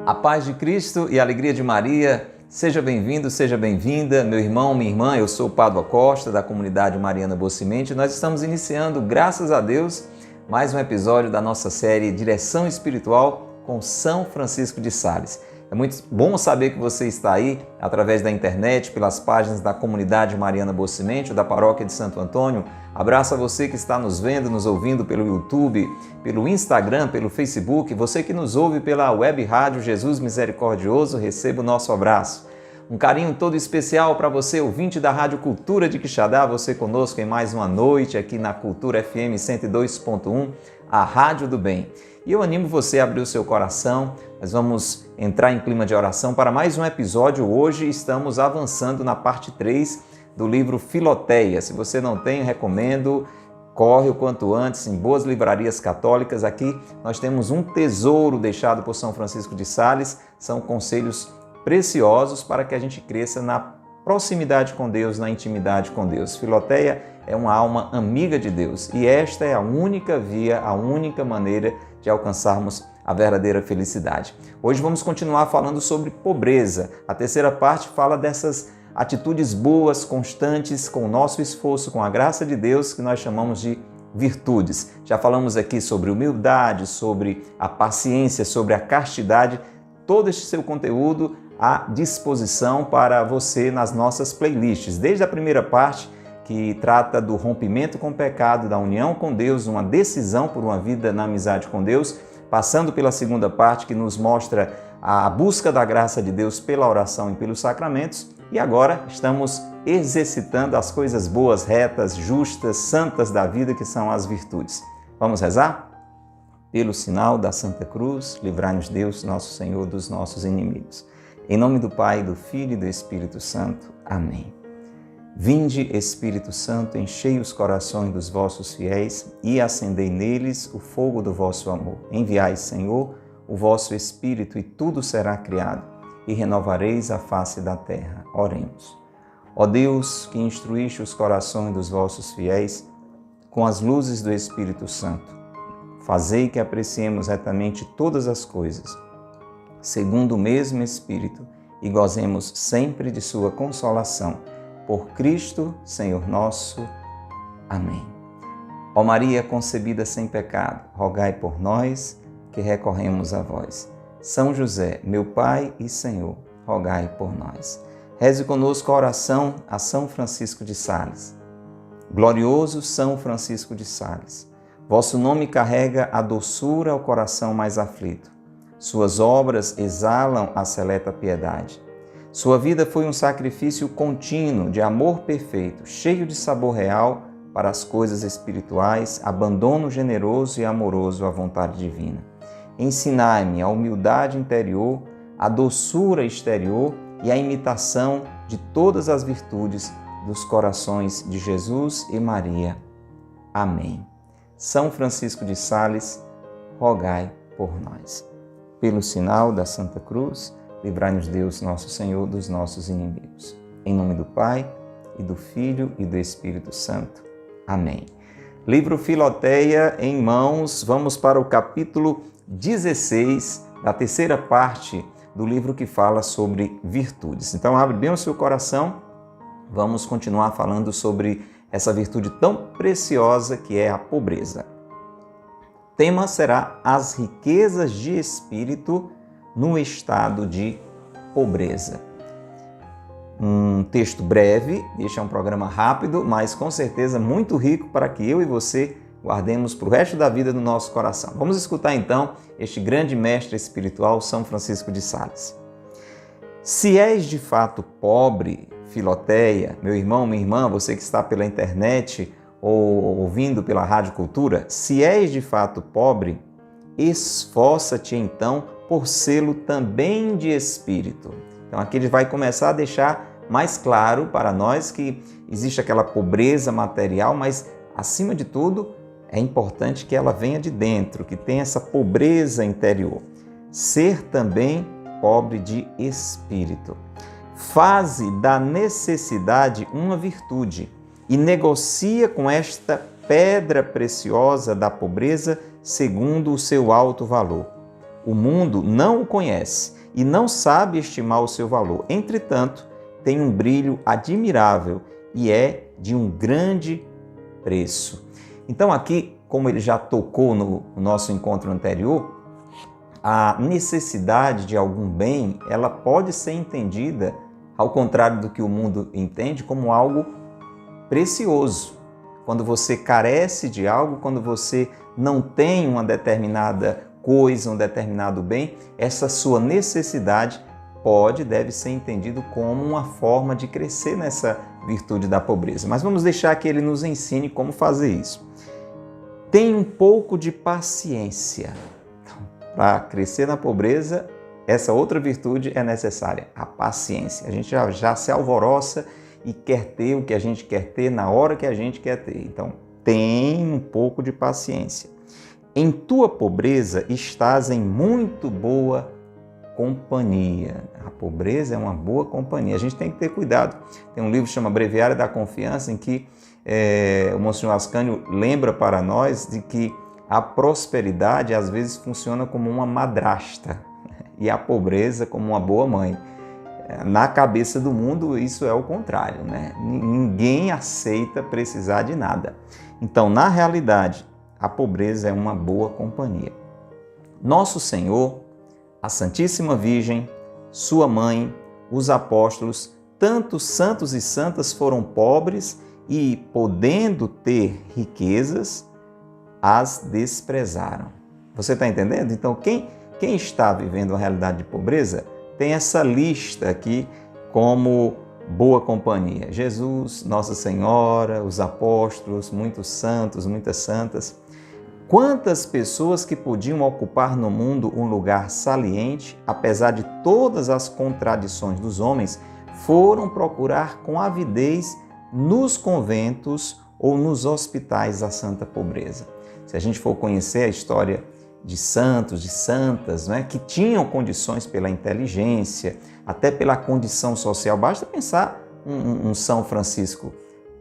A paz de Cristo e a alegria de Maria, seja bem-vindo, seja bem-vinda, meu irmão, minha irmã, eu sou o Pádua Costa, da comunidade Mariana Boa Semente. Nós estamos iniciando, graças a Deus, mais um episódio da nossa série Direção Espiritual com São Francisco de Sales. É muito bom saber que você está aí, através da internet, pelas páginas da comunidade Mariana Boa Semente, da paróquia de Santo Antônio. Abraço a você que está nos vendo, nos ouvindo pelo YouTube, pelo Instagram, pelo Facebook. Você que nos ouve pela web rádio Jesus Misericordioso, receba o nosso abraço. Um carinho todo especial para você, ouvinte da Rádio Cultura de Quixadá, você conosco em mais uma noite aqui na Cultura FM 102.1, a Rádio do Bem. E eu animo você a abrir o seu coração, nós vamos entrar em clima de oração para mais um episódio. Hoje estamos avançando na parte 3 do livro Filoteia. Se você não tem, eu recomendo, corre o quanto antes em boas livrarias católicas. Aqui nós temos um tesouro deixado por São Francisco de Sales, são conselhos preciosos para que a gente cresça na proximidade com Deus, na intimidade com Deus. Filoteia é uma alma amiga de Deus e esta é a única via, a única maneira de alcançarmos a verdadeira felicidade. Hoje vamos continuar falando sobre pobreza. A terceira parte fala dessas atitudes boas, constantes, com o nosso esforço, com a graça de Deus, que nós chamamos de virtudes. Já falamos aqui sobre humildade, sobre a paciência, sobre a castidade. Todo este seu conteúdo à disposição para você nas nossas playlists. Desde a primeira parte, que trata do rompimento com o pecado, da união com Deus, uma decisão por uma vida na amizade com Deus, passando pela segunda parte, que nos mostra a busca da graça de Deus pela oração e pelos sacramentos, e agora estamos exercitando as coisas boas, retas, justas, santas da vida, que são as virtudes. Vamos rezar? Pelo sinal da Santa Cruz, livrai-nos Deus, nosso Senhor, dos nossos inimigos. Em nome do Pai, do Filho e do Espírito Santo. Amém. Vinde, Espírito Santo, enchei os corações dos vossos fiéis e acendei neles o fogo do vosso amor. Enviai, Senhor, o vosso Espírito e tudo será criado e renovareis a face da terra. Oremos. Ó Deus, que instruíste os corações dos vossos fiéis com as luzes do Espírito Santo, fazei que apreciemos retamente todas as coisas, segundo o mesmo Espírito, e gozemos sempre de sua consolação. Por Cristo, Senhor nosso. Amém. Ó Maria concebida sem pecado, rogai por nós que recorremos a vós. São José, meu Pai e Senhor, rogai por nós. Reze conosco a oração a São Francisco de Sales. Glorioso São Francisco de Sales, vosso nome carrega a doçura ao coração mais aflito. Suas obras exalam a seleta piedade. Sua vida foi um sacrifício contínuo de amor perfeito, cheio de sabor real para as coisas espirituais, abandono generoso e amoroso à vontade divina. Ensinai-me a humildade interior, a doçura exterior e a imitação de todas as virtudes dos corações de Jesus e Maria. Amém. São Francisco de Sales, rogai por nós. Pelo sinal da Santa Cruz, livrai-nos Deus, nosso Senhor, dos nossos inimigos. Em nome do Pai, e do Filho, e do Espírito Santo. Amém. Livro Filoteia em mãos, vamos para o capítulo 16, da terceira parte do livro que fala sobre virtudes. Então, abre bem o seu coração, vamos continuar falando sobre essa virtude tão preciosa que é a pobreza. O tema será as riquezas de espírito no estado de pobreza. Um texto breve, este é um programa rápido, mas com certeza muito rico para que eu e você guardemos para o resto da vida no nosso coração. Vamos escutar então este grande mestre espiritual, São Francisco de Sales. Se és de fato pobre, Filoteia, meu irmão, minha irmã, você que está pela internet ou ouvindo pela Rádio Cultura, se és de fato pobre, esforça-te então por sê-lo também de espírito. Então aqui ele vai começar a deixar mais claro para nós que existe aquela pobreza material, mas acima de tudo é importante que ela venha de dentro, que tenha essa pobreza interior. Ser também pobre de espírito. Faze da necessidade uma virtude e negocia com esta pedra preciosa da pobreza segundo o seu alto valor. O mundo não o conhece e não sabe estimar o seu valor. Entretanto, tem um brilho admirável e é de um grande preço. Então aqui, como ele já tocou no nosso encontro anterior, a necessidade de algum bem, ela pode ser entendida, ao contrário do que o mundo entende, como algo precioso. Quando você carece de algo, quando você não tem uma determinada coisa, um determinado bem, essa sua necessidade deve ser entendido como uma forma de crescer nessa virtude da pobreza. Mas vamos deixar que ele nos ensine como fazer isso. Tenha um pouco de paciência. Para crescer na pobreza, essa outra virtude é necessária, a paciência. A gente já se alvoroça e quer ter o que a gente quer ter na hora que a gente quer ter. Então, tem um pouco de paciência. Em tua pobreza estás em muito boa companhia. A pobreza é uma boa companhia. A gente tem que ter cuidado. Tem um livro que chama Breviário da Confiança, em que o Monsenhor Ascânio lembra para nós de que a prosperidade às vezes funciona como uma madrasta e a pobreza como uma boa mãe. Na cabeça do mundo isso é o contrário, né? Ninguém aceita precisar de nada. Então, na realidade, a pobreza é uma boa companhia. Nosso Senhor, a Santíssima Virgem, sua mãe, os apóstolos, tantos santos e santas foram pobres e, podendo ter riquezas, as desprezaram. Você está entendendo? Então, quem está vivendo uma realidade de pobreza tem essa lista aqui como boa companhia. Jesus, Nossa Senhora, os apóstolos, muitos santos, muitas santas. Quantas pessoas que podiam ocupar no mundo um lugar saliente, apesar de todas as contradições dos homens, foram procurar com avidez nos conventos ou nos hospitais a santa pobreza. Se a gente for conhecer a história de santos, de santas, né, que tinham condições pela inteligência, até pela condição social, basta pensar um São Francisco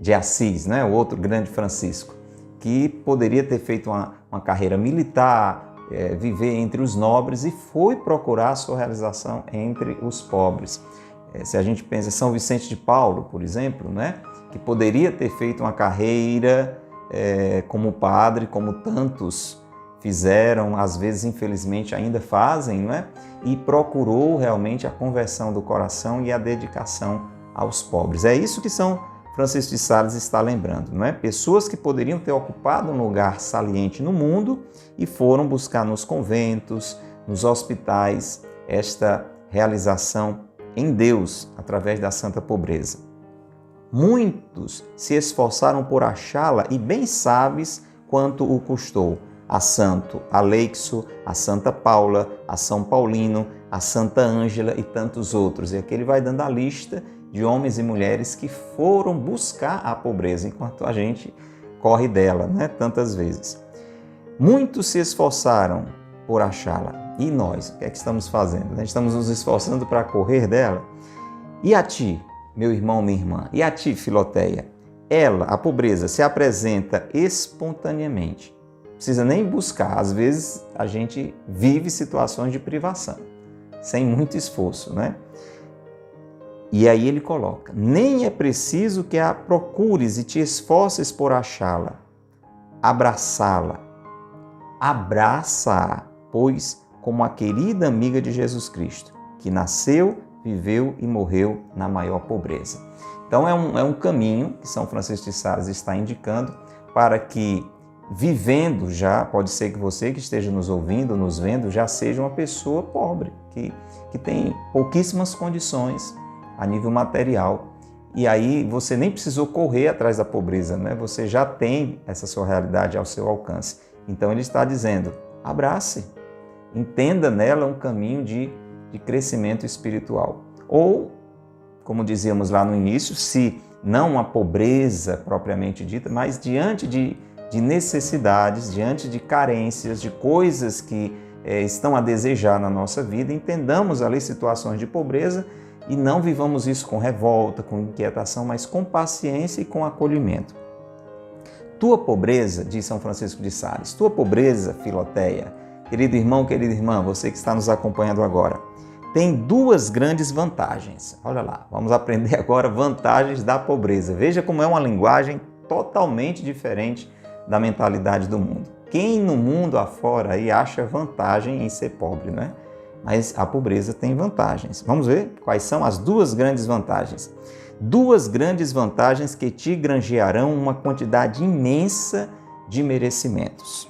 de Assis, né, o outro grande Francisco, que poderia ter feito uma carreira militar, viver entre os nobres e foi procurar a sua realização entre os pobres. Se a gente pensa em São Vicente de Paulo, por exemplo, né, que poderia ter feito uma carreira como padre, como tantos fizeram, às vezes infelizmente ainda fazem, não é? E procurou realmente a conversão do coração e a dedicação aos pobres. É isso que São Francisco de Sales está lembrando, não é? Pessoas que poderiam ter ocupado um lugar saliente no mundo e foram buscar nos conventos, nos hospitais, esta realização em Deus através da santa pobreza. Muitos se esforçaram por achá-la e bem sabes quanto o custou a Santo Aleixo, a Santa Paula, a São Paulino, a Santa Ângela e tantos outros. E aqui ele vai dando a lista de homens e mulheres que foram buscar a pobreza, enquanto a gente corre dela, né? Tantas vezes. Muitos se esforçaram por achá-la. E nós, o que é que estamos fazendo? Estamos nos esforçando para correr dela? E a ti, meu irmão, minha irmã? E a ti, Filoteia? Ela, a pobreza, se apresenta espontaneamente. Não precisa nem buscar. Às vezes a gente vive situações de privação, sem muito esforço, né? E aí ele coloca, nem é preciso que a procures e te esforces por achá-la, abraçá-la. Abraça-a, pois, como a querida amiga de Jesus Cristo, que nasceu, viveu e morreu na maior pobreza. Então é um caminho que São Francisco de Sales está indicando para que, vivendo já, pode ser que você que esteja nos ouvindo, nos vendo, já seja uma pessoa pobre, que tem pouquíssimas condições a nível material. E aí você nem precisou correr atrás da pobreza, né? Você já tem essa sua realidade ao seu alcance. Então ele está dizendo, abrace, entenda nela um caminho de crescimento espiritual. Ou, como dizíamos lá no início, se não a pobreza propriamente dita, mas diante de necessidades, diante de carências, de coisas que estão a desejar na nossa vida, entendamos ali situações de pobreza e não vivamos isso com revolta, com inquietação, mas com paciência e com acolhimento. Tua pobreza, diz São Francisco de Sales, tua pobreza, Filoteia, querido irmão, querida irmã, você que está nos acompanhando agora, tem duas grandes vantagens. Olha lá, vamos aprender agora vantagens da pobreza. Veja como é uma linguagem totalmente diferente da mentalidade do mundo. Quem no mundo afora aí acha vantagem em ser pobre, né? Mas a pobreza tem vantagens. Vamos ver quais são as duas grandes vantagens. Duas grandes vantagens que te granjearão uma quantidade imensa de merecimentos.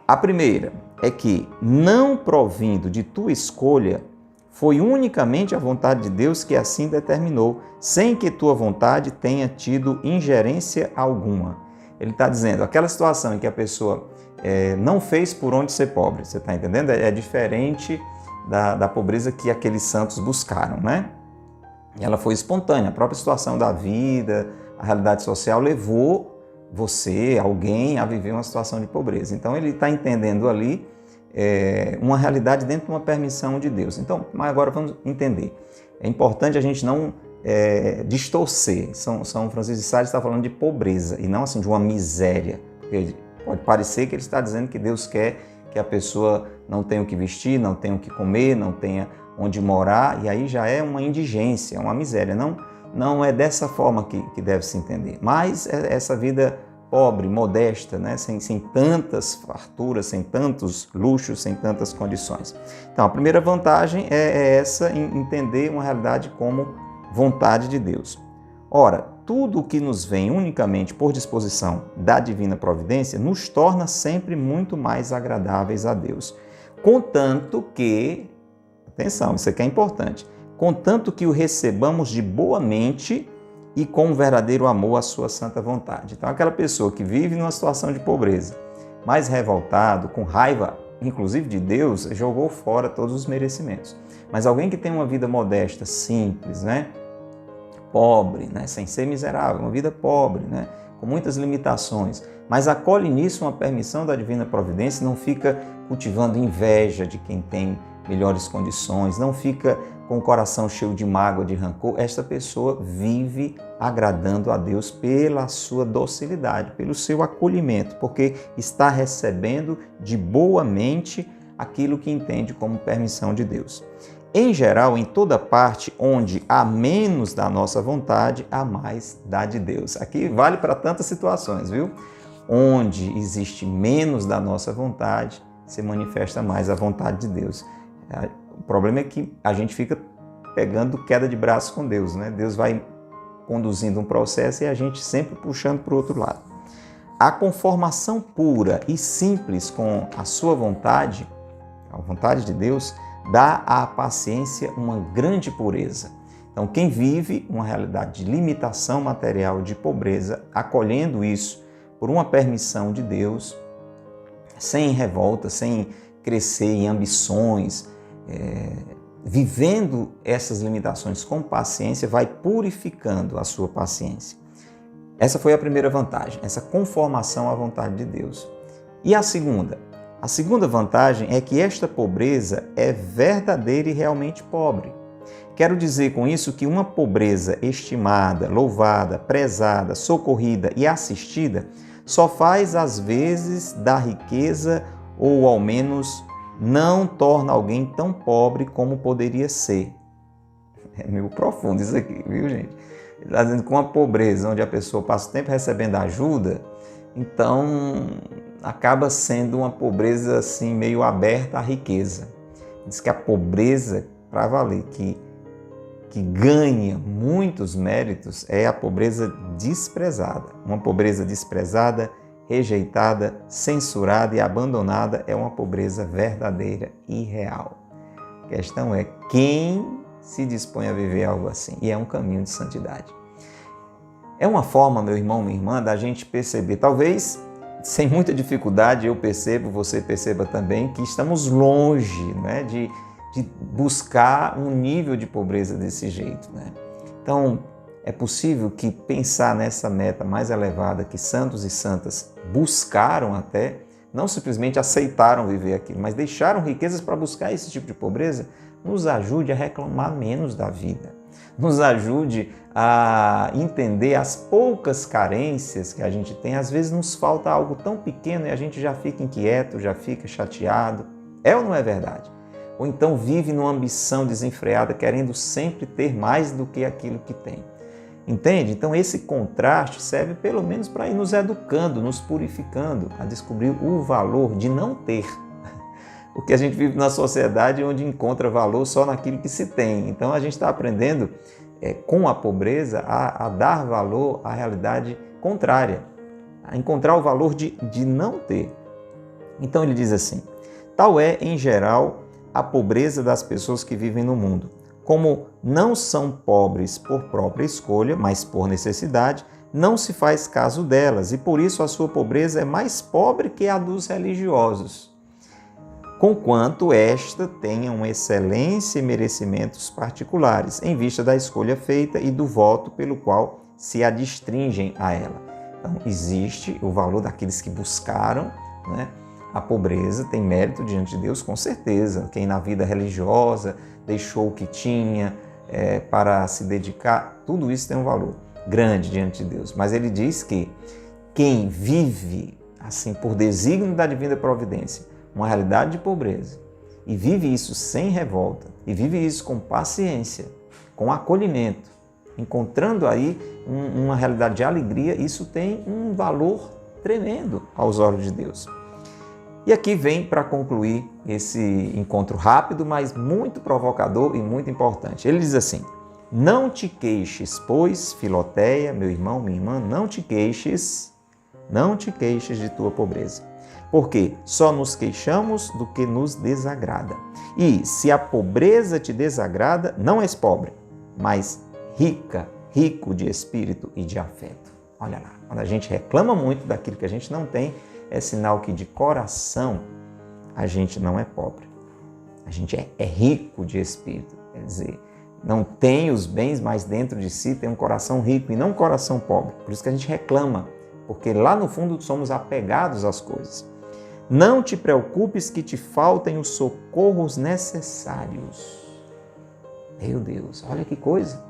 A primeira é que, não provindo de tua escolha, foi unicamente a vontade de Deus que assim determinou, sem que tua vontade tenha tido ingerência alguma. Ele está dizendo, aquela situação em que a pessoa não fez por onde ser pobre, você está entendendo? É diferente da pobreza que aqueles santos buscaram, né? Ela foi espontânea, a própria situação da vida, a realidade social levou você, alguém, a viver uma situação de pobreza. Então ele está entendendo ali uma realidade dentro de uma permissão de Deus. Então, mas agora vamos entender. É importante a gente não distorcer. São Francisco de Sales está falando de pobreza e não assim de uma miséria. Porque pode parecer que ele está dizendo que Deus quer que a pessoa não tenha o que vestir, não tenha o que comer, não tenha onde morar, e aí já é uma indigência, é uma miséria. Não é dessa forma que deve se entender. Mas essa vida pobre, modesta, né? sem tantas farturas, sem tantos luxos, sem tantas condições. Então, a primeira vantagem é essa, em entender uma realidade como vontade de Deus. Ora, tudo o que nos vem unicamente por disposição da divina providência nos torna sempre muito mais agradáveis a Deus. Contanto que, atenção, isso aqui é importante, contanto que o recebamos de boa mente e com um verdadeiro amor à sua santa vontade. Então, aquela pessoa que vive numa situação de pobreza, mais revoltado, com raiva, inclusive de Deus, jogou fora todos os merecimentos. Mas alguém que tem uma vida modesta, simples, né? Pobre, né? Sem ser miserável, uma vida pobre, né? Com muitas limitações, mas acolhe nisso uma permissão da divina providência, não fica cultivando inveja de quem tem melhores condições, não fica com o coração cheio de mágoa, de rancor. Esta pessoa vive agradando a Deus pela sua docilidade, pelo seu acolhimento, porque está recebendo de boa mente aquilo que entende como permissão de Deus. Em geral, em toda parte onde há menos da nossa vontade, há mais da de Deus. Aqui vale para tantas situações, viu? Onde existe menos da nossa vontade, se manifesta mais a vontade de Deus. O problema é que a gente fica pegando queda de braço com Deus, né? Deus vai conduzindo um processo e a gente sempre puxando para o outro lado. A conformação pura e simples com a sua vontade, a vontade de Deus, dá à paciência uma grande pureza. Então, quem vive uma realidade de limitação material, de pobreza, acolhendo isso por uma permissão de Deus, sem revolta, sem crescer em ambições, vivendo essas limitações com paciência, vai purificando a sua paciência. Essa foi a primeira vantagem, essa conformação à vontade de Deus. E a segunda? A segunda vantagem é que esta pobreza é verdadeira e realmente pobre. Quero dizer com isso que uma pobreza estimada, louvada, prezada, socorrida e assistida só faz às vezes da riqueza, ou ao menos não torna alguém tão pobre como poderia ser. É meio profundo isso aqui, viu, gente? Ele está dizendo que uma pobreza onde a pessoa passa o tempo recebendo ajuda, então acaba sendo uma pobreza assim meio aberta à riqueza. Diz que a pobreza, para valer, que ganha muitos méritos, é a pobreza desprezada. Uma pobreza desprezada, rejeitada, censurada e abandonada é uma pobreza verdadeira e real. A questão é quem se dispõe a viver algo assim, e é um caminho de santidade. É uma forma, meu irmão, minha irmã, da gente perceber, talvez sem muita dificuldade eu percebo, você perceba também, que estamos longe, né, de buscar um nível de pobreza desse jeito, né? Então, é possível que pensar nessa meta mais elevada que santos e santas buscaram até, não simplesmente aceitaram viver aquilo, mas deixaram riquezas para buscar esse tipo de pobreza, nos ajude a reclamar menos da vida, nos ajude a entender as poucas carências que a gente tem. Às vezes nos falta algo tão pequeno e a gente já fica inquieto, já fica chateado. É ou não é verdade? ou então vive numa ambição desenfreada, querendo sempre ter mais do que aquilo que tem. Entende? Então esse contraste serve pelo menos para ir nos educando, nos purificando, a descobrir o valor de não ter. Porque a gente vive numa sociedade onde encontra valor só naquilo que se tem. Então a gente está aprendendo com a pobreza a dar valor à realidade contrária, a encontrar o valor de não ter. Então ele diz assim: tal é, em geral, a pobreza das pessoas que vivem no mundo. Como não são pobres por própria escolha, mas por necessidade, não se faz caso delas, e por isso a sua pobreza é mais pobre que a dos religiosos, conquanto esta tenha uma excelência e merecimentos particulares, em vista da escolha feita e do voto pelo qual se adstringem a ela. Então, existe o valor daqueles que buscaram, né? A pobreza tem mérito diante de Deus, com certeza. Quem na vida religiosa deixou o que tinha para se dedicar, tudo isso tem um valor grande diante de Deus. Mas ele diz que quem vive assim por desígnio da divina providência, uma realidade de pobreza, e vive isso sem revolta, e vive isso com paciência, com acolhimento, encontrando aí uma realidade de alegria, isso tem um valor tremendo aos olhos de Deus. E aqui vem para concluir esse encontro rápido, mas muito provocador e muito importante. Ele diz assim: não te queixes, pois, Filoteia, meu irmão, minha irmã, não te queixes de tua pobreza, porque só nos queixamos do que nos desagrada. E se a pobreza te desagrada, não és pobre, mas rico de espírito e de afeto. Olha lá, quando a gente reclama muito daquilo que a gente não tem, é sinal que de coração a gente não é pobre. A gente é rico de espírito. Quer dizer, não tem os bens, mas dentro de si tem um coração rico e não um coração pobre. Por isso que a gente reclama, porque lá no fundo somos apegados às coisas. Não te preocupes que te faltem os socorros necessários. Meu Deus, olha que coisa!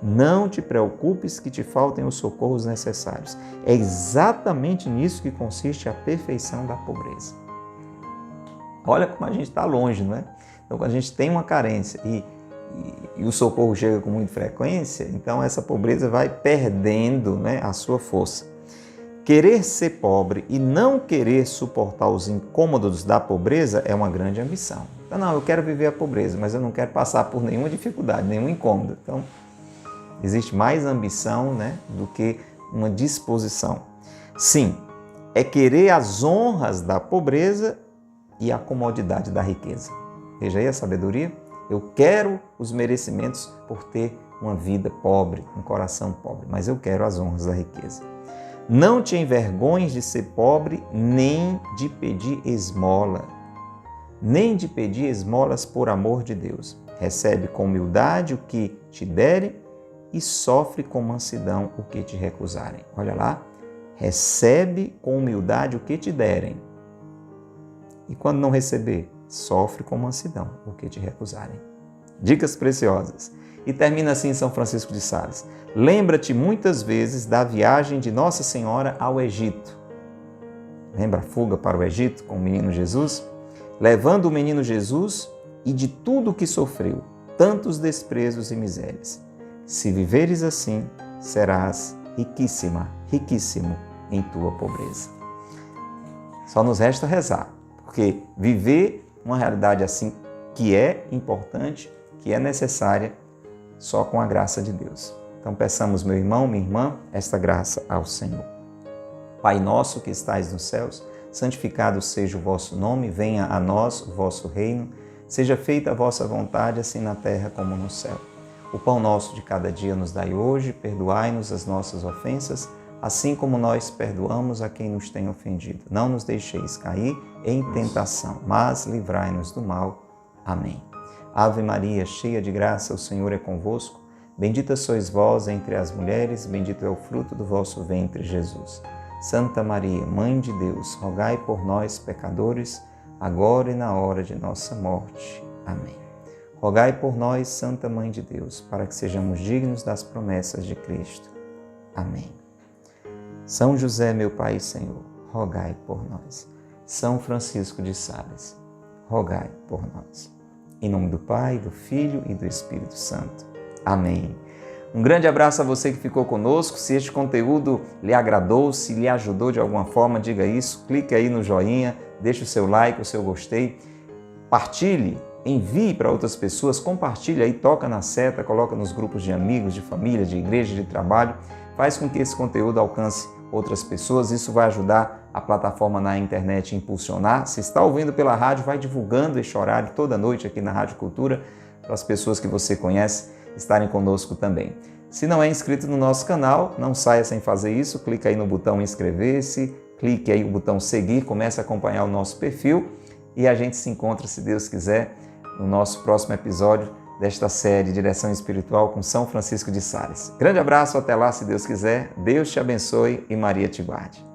Não te preocupes que te faltem os socorros necessários. É exatamente nisso que consiste a perfeição da pobreza. Olha como a gente está longe, não é? Então, quando a gente tem uma carência e o socorro chega com muita frequência, então essa pobreza vai perdendo, né, a sua força. Querer ser pobre e não querer suportar os incômodos da pobreza é uma grande ambição. Então, não, eu quero viver a pobreza, mas eu não quero passar por nenhuma dificuldade, nenhum incômodo. Então, existe mais ambição, né, do que uma disposição. Sim, é querer as honras da pobreza e a comodidade da riqueza. Veja aí a sabedoria. Eu quero os merecimentos por ter uma vida pobre, um coração pobre, mas eu quero as honras da riqueza. Não te envergonhes de ser pobre, nem de pedir esmola, nem de pedir esmolas por amor de Deus. Recebe com humildade o que te derem e sofre com mansidão o que te recusarem. Olha lá, recebe com humildade o que te derem. E quando não receber, sofre com mansidão o que te recusarem. Dicas preciosas. E termina assim São Francisco de Sales. Lembra-te muitas vezes da viagem de Nossa Senhora ao Egito. Lembra a fuga para o Egito com o menino Jesus? Levando o menino Jesus e de tudo o que sofreu, tantos desprezos e misérias. Se viveres assim, serás riquíssimo em tua pobreza. Só nos resta rezar, porque viver uma realidade assim que é importante, que é necessária, só com a graça de Deus. Então peçamos, meu irmão, minha irmã, esta graça ao Senhor. Pai nosso que estais nos céus, santificado seja o vosso nome, venha a nós o vosso reino, seja feita a vossa vontade, assim na terra como no céu. O pão nosso de cada dia nos dai hoje, perdoai-nos as nossas ofensas, assim como nós perdoamos a quem nos tem ofendido. Não nos deixeis cair em tentação, mas livrai-nos do mal. Amém. Ave Maria, cheia de graça, o Senhor é convosco. Bendita sois vós entre as mulheres, bendito é o fruto do vosso ventre, Jesus. Santa Maria, Mãe de Deus, rogai por nós, pecadores, agora e na hora de nossa morte. Amém. Rogai por nós, Santa Mãe de Deus, para que sejamos dignos das promessas de Cristo. Amém. São José, meu Pai e Senhor, rogai por nós. São Francisco de Sales, rogai por nós. Em nome do Pai, do Filho e do Espírito Santo. Amém. Um grande abraço a você que ficou conosco. Se este conteúdo lhe agradou, se lhe ajudou de alguma forma, diga isso. Clique aí no joinha, deixe o seu like, o seu gostei. Partilhe, envie para outras pessoas, compartilhe aí, toca na seta, coloca nos grupos de amigos, de família, de igreja, de trabalho. Faz com que esse conteúdo alcance outras pessoas. Isso vai ajudar a plataforma na internet a impulsionar. Se está ouvindo pela rádio, vai divulgando este horário toda noite aqui na Rádio Cultura para as pessoas que você conhece estarem conosco também. Se não é inscrito no nosso canal, não saia sem fazer isso. Clica aí no botão inscrever-se, clique aí no botão seguir, comece a acompanhar o nosso perfil e a gente se encontra, se Deus quiser, no nosso próximo episódio desta série Direção Espiritual com São Francisco de Sales. Grande abraço, até lá, se Deus quiser. Deus te abençoe e Maria te guarde.